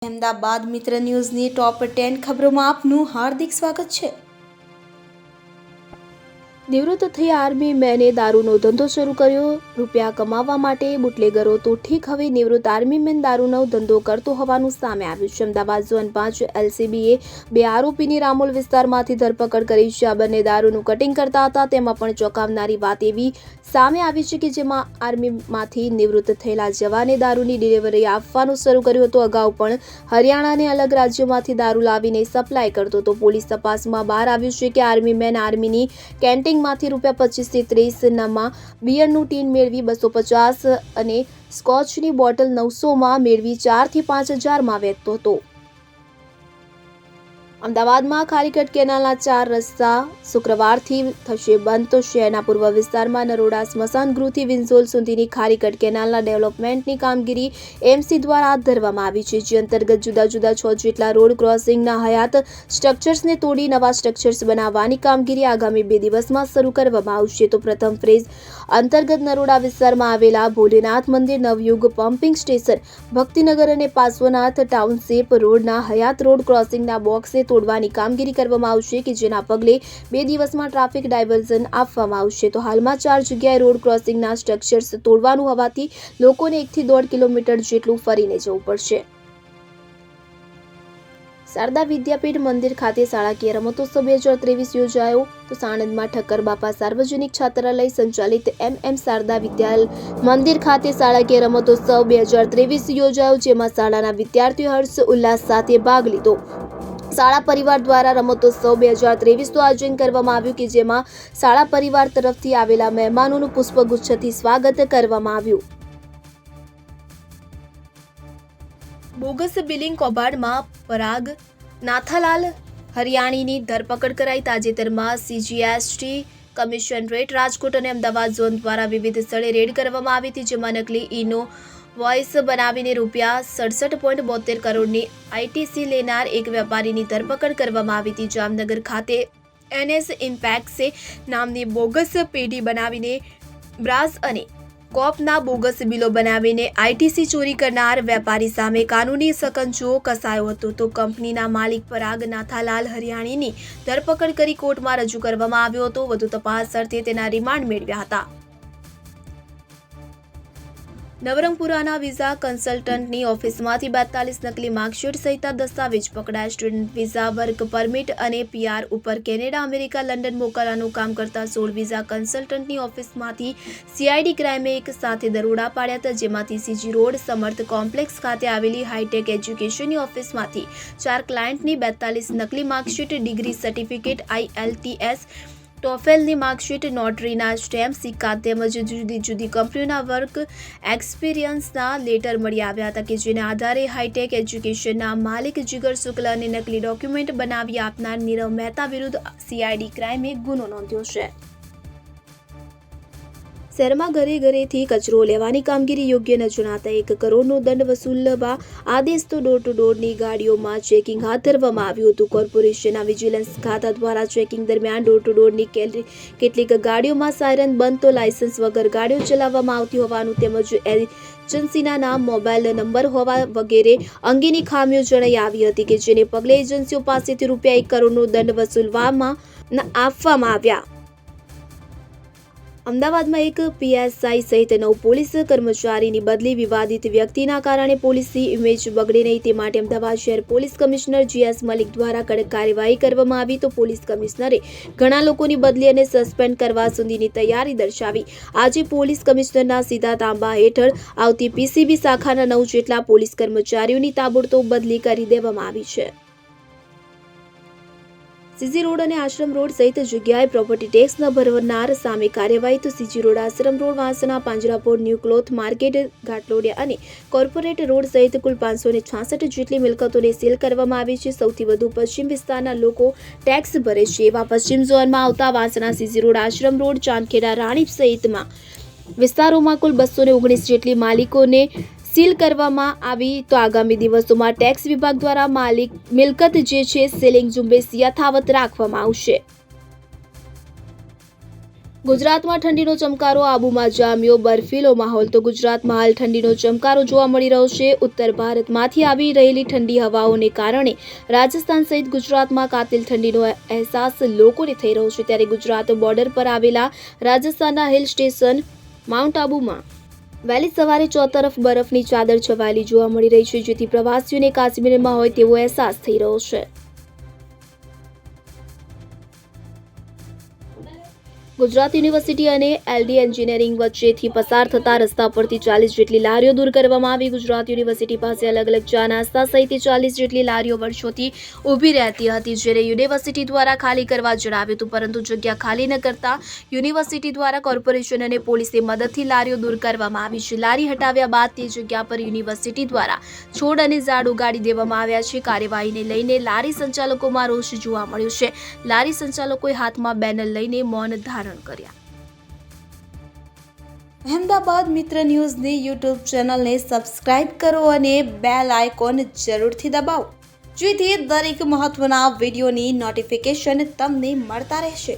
અમદાવાદ મિત્ર ન્યૂઝની ટોપ 10 ખબરોમાં આપનું હાર્દિક સ્વાગત છે। નિવૃત્ત થઈ આર્મી મેને દારૂનો ધંધો શરૂ કર્યો। રૂપિયા કમાવવા માટે બુટલેગરો તો ઠીક, હવે નિવૃત્ત આર્મી મેન દારૂનો ધંધો કરતો હોવાનું સામે આવ્યું છે। અમદાવાદ ઝોન 5 એલસીબીએ બે આરોપીની રામોલ વિસ્તારમાંથી ધરપકડ કરી છે। આ બંને દારૂનું કટિંગ કરતા હતા। તેમાં પણ ચોંકાવનારી વાત એવી સામે આવી છે કે જેમાં આર્મીમાંથી નિવૃત્ત થયેલા જવાને દારૂની ડિલિવરી આપવાનું શરૂ કર્યું હતું। અગાઉ પણ હરિયાણા અને અલગ રાજ્યોમાંથી દારૂ લાવીને સપ્લાય કરતો હતો। પોલીસ તપાસમાં બહાર આવ્યું છે કે આર્મી મેન આર્મીની કેન્ટીનમાંથી ₹25 થી ₹30 બિયરનું ટીન મેળવી 250 અને સ્કોચની બોટલ 900માં મેળવી 4 થી 5 હજારમાં વેચતો હતો। અમદાવાદમાં ખારીકટ કેનાલના 4 રસ્તા શુક્રવારથી થશે બંધ। તો શહેરના પૂર્વ વિસ્તારમાં નરોડા સ્મશાન ગૃહથી વિંઝોલ સુધીની ખારીકટ કેનાલના ડેવલપમેન્ટની કામગીરી એમસી દ્વારા હાથ ધરવામાં આવી છે, જે અંતર્ગત જુદા જુદા 6 જેટલા રોડ ક્રોસિંગના હયાત સ્ટ્રક્ચર્સને તોડી નવા સ્ટ્રક્ચર્સ બનાવવાની કામગીરી આગામી 2 દિવસમાં શરૂ કરવામાં આવશે। તો પ્રથમ ફેઝ અંતર્ગત નરોડા વિસ્તારમાં આવેલા ભોલેનાથ મંદિર, નવયુગ પમ્પિંગ સ્ટેશન, ભક્તિનગર અને પાર્શ્વનાથ ટાઉનશીપ રોડના હયાત રોડ ક્રોસિંગના બોક્સને તોડવાની કામગીરી કરવામાં આવશે, કે જેના પગલે 2 દિવસમાં ટ્રાફિક ડાયવર્ઝન આપવામાં આવશે। તો હાલમાં 4 જગ્યાએ રોડ ક્રોસિંગના સ્ટ્રક્ચર્સ તોડવાનું હોવાથી લોકોને 1 થી 1.5 કિલોમીટર જેટલું ફરીને જવું પડશે। શારદા વિદ્યાપીઠ મંદિર ખાતે શાળાકીય રમતોત્સવ 2023 યોજાયો। તો સાણંદમાં ઠક્કર બાપા સાર્વજનિક છાત્રાલય સંચાલિત શારદા વિદ્યા મંદિર ખાતે શાળાકીય રમતોત્સવ 2023 યોજાયો, જેમાં શાળાના વિદ્યાર્થીઓ હર્ષ ઉલ્લાસ સાથે ભાગ લીધો। શાળા પરિવાર દ્વારા રમતોત્સવ 2023નું આયોજન કરવામાં આવ્યું, કે જેમાં શાળા પરિવાર તરફથી આવેલા મહેમાનોનું પુષ્પગુચ્છથી સ્વાગત કરવામાં આવ્યું। બોગસ બિલિંગ કૌભાંડમાં પરાગ નાથાલાલ હરિયાણીની ધરપકડ કરાઈ। તાજેતરમાં સીજીએસટી કમિશનરેટ રાજકોટ અને અમદાવાદ ઝોન દ્વારા વિવિધ સ્થળે રેડ કરવામાં આવી હતી, જેમાં નકલી ઈનો વોઇસ બનાવીને ₹67.72 કરોડની આઈટીસી લેનાર એક વેપારીની ધરપકડ કરવામાં આવી હતી। જામનગર ખાતે એનએસ ઇમ્પેક્સે નામની બોગસ પેઢી બનાવીને બ્રાસ અને કોપના બોગસ બિલો બનાવીને આઈટીસી ચોરી કરનાર વેપારી સામે કાનૂની સકંજો કસાયો હતો। તો કંપનીના માલિક પરાગ નાથાલાલ હરિયાણીની ધરપકડ કરી કોર્ટમાં રજૂ કરવામાં આવ્યો હતો। વધુ તપાસ અર્થે તેના રિમાન્ડ મેળવ્યા હતા। નવરંગપુરાના વિઝા કન્સલ્ટન્ટની ઓફિસમાંથી 42 નકલી માર્કશીટ સહિતના દસ્તાવેજ પકડાયા। સ્ટુડન્ટ વિઝા, વર્ક પરમિટ અને પીઆર ઉપર કેનેડા, અમેરિકા, લંડન મોકલવાનું કામ કરતા 16 વિઝા કન્સલ્ટન્ટની ઓફિસમાંથી સીઆઈડી ક્રાઇમે એક સાથે દરોડા પાડ્યા હતા, જેમાંથી સીજી રોડ સમર્થ કોમ્પ્લેક્સ ખાતે આવેલી હાઈટેક એજ્યુકેશનની ઓફિસમાંથી 4 ક્લાયન્ટની 42 નકલી માર્કશીટ, ડિગ્રી સર્ટિફિકેટ, IELTS, ટોફેલની માર્કશીટ, નોટરીના સ્ટેમ્પ, સિક્કા તેમજ જુદી જુદી કંપનીઓના વર્ક એક્સપિરિયન્સના લેટર મળી આવ્યા હતા, કે જેના આધારે હાઈટેક એજ્યુકેશનના માલિક જીગર શુક્લ અને નકલી ડોક્યુમેન્ટ બનાવી આપનાર નીરવ મહેતા વિરુદ્ધ સીઆઈડી ક્રાઇમે ગુનો નોંધ્યો છે। શહેરમાં ઘરે ઘરેથી કચરો લેવાની કામગીરી યોગ્ય ન જણાતા 1 કરોડનો દંડ વસૂલવા આદેશ। તો ડોર ટુ ડોરની ગાડીઓમાં ચેકિંગ હાથ ધરવામાં આવ્યું હતું। કોર્પોરેશનના વિજિલન્સ ખાતા દ્વારા ચેકિંગ દરમિયાન ડોર ટુ ડોરની કેટલીક ગાડીઓમાં સાયરન બંધ, તો લાયસન્સ વગર ગાડીઓ ચલાવવામાં આવતી હોવાનું તેમજ એજન્સીના નામ, મોબાઈલ નંબર હોવા વગેરે અંગેની ખામીઓ જણાઈ આવી હતી, કે જેને પગલે એજન્સીઓ પાસેથી ₹1 કરોડનો દંડ વસૂલવામાં આપવામાં આવ્યા। અમદાવાદમાં એક પીએસઆઈ સહિત 9 પોલીસ કર્મચારીની બદલી વિવાદિત વ્યક્તિના કારણે પોલીસની ઇમેજ બગડે નહીં તે માટે અમદાવાદ શહેર પોલીસ કમિશનર GS મલિક દ્વારા કડક કાર્યવાહી કરવામાં આવી। તો પોલીસ કમિશનરે ઘણા લોકોની બદલી અને સસ્પેન્ડ કરવા સુધીની તૈયારી દર્શાવી। આજે પોલીસ કમિશનરના સીધા તાંબા હેઠળ આવતી પીસીબી શાખાના 9 જેટલા પોલીસ કર્મચારીઓની તાબડતોબ બદલી કરી દેવામાં આવી છે। સીજી રોડ અને આશ્રમ રોડ સહિત જગ્યાએ પ્રોપર્ટી ટેક્સ ન ભરનાર સામે કાર્યવાહી। તો CG road, Ashram road, Vasna, Panjrapol, new cloth market, Ghatlodia અને કોર્પોરેટ રોડ સહિત કુલ 566 જેટલી મિલકતોને સીલ કરવામાં આવી છે। સૌથી વધુ પશ્ચિમ વિસ્તારના લોકો ટેક્સ ભરે છે એવા પશ્ચિમ ઝોનમાં આવતા વાંસણા, CG road, Ashram road, Chandkheda, Ranip સહિતમાં વિસ્તારોમાં કુલ 219 જેટલી માલિકોને સીલ કરવામાં આવી। તો આગામી દિવસોમાં ટેક્સ વિભાગ દ્વારા મિલકત જે છે સીલિંગ ઝુંબેશ યથાવત રાખવામાં આવશે। ગુજરાતમાં ઠંડીનો ચમકારો આબુમાં જામ્યો બર્ફીલો માહોલ તો ગુજરાતમાં હાલ ઠંડીનો ચમકારો જોવા મળી રહ્યો છે. ઉત્તર ભારતમાંથી આવી રહેલી ઠંડી હવાઓને કારણે રાજસ્થાન સહિત ગુજરાતમાં કાતિલ ઠંડીનો અહેસાસ લોકોને થઈ રહ્યો છે. ત્યારે ગુજરાત બોર્ડર પર આવેલા રાજસ્થાનના હિલ સ્ટેશન માઉન્ટ આબુમાં વહેલી સવારે ચોતરફ બરફની ચાદર છવાયેલી જોવા મળી રહી છે, જેથી પ્રવાસીઓને કાશ્મીરમાં હોય તેવો અહેસાસ થઈ રહ્યો છે. ગુજરાત યુનિવર્સિટી અને એલડી એન્જિનિયરિંગ વચ્ચેથી પસાર થતા રસ્તા પરથી 40 જેટલી લારીઓ દૂર કરવામાં આવી. ગુજરાત યુનિવર્સિટી પાસે અલગ અલગ ચા નાસ્તા સહિત 40 જેટલી લારીઓ વર્ષોથી ઊભી રહેતી હતી, જેને યુનિવર્સિટી દ્વારા ખાલી કરવા જણાવ્યું હતું, પરંતુ જગ્યા ખાલી ન કરતા યુનિવર્સિટી દ્વારા કોર્પોરેશન અને પોલીસની મદદથી લારીઓ દૂર કરવામાં આવી છે. લારી હટાવ્યા બાદ તે જગ્યા પર યુનિવર્સિટી દ્વારા છોડ અને ઝાડ ઉગાડી દેવામાં આવ્યા છે. કાર્યવાહીને લઈને લારી સંચાલકોમાં રોષ જોવા મળ્યો છે. લારી સંચાલકોએ હાથમાં બેનર લઈને મૌન ધારણ કર્યા. અહેમદાબાદ મિત્ર ન્યૂઝની યુટ્યુબ ચેનલને સબસ્ક્રાઇબ કરો અને બેલ આઇકોન જરૂરથી દબાવો, જેથી દરેક મહત્વના વિડીયોની નોટિફિકેશન તમને મળતા રહેશે.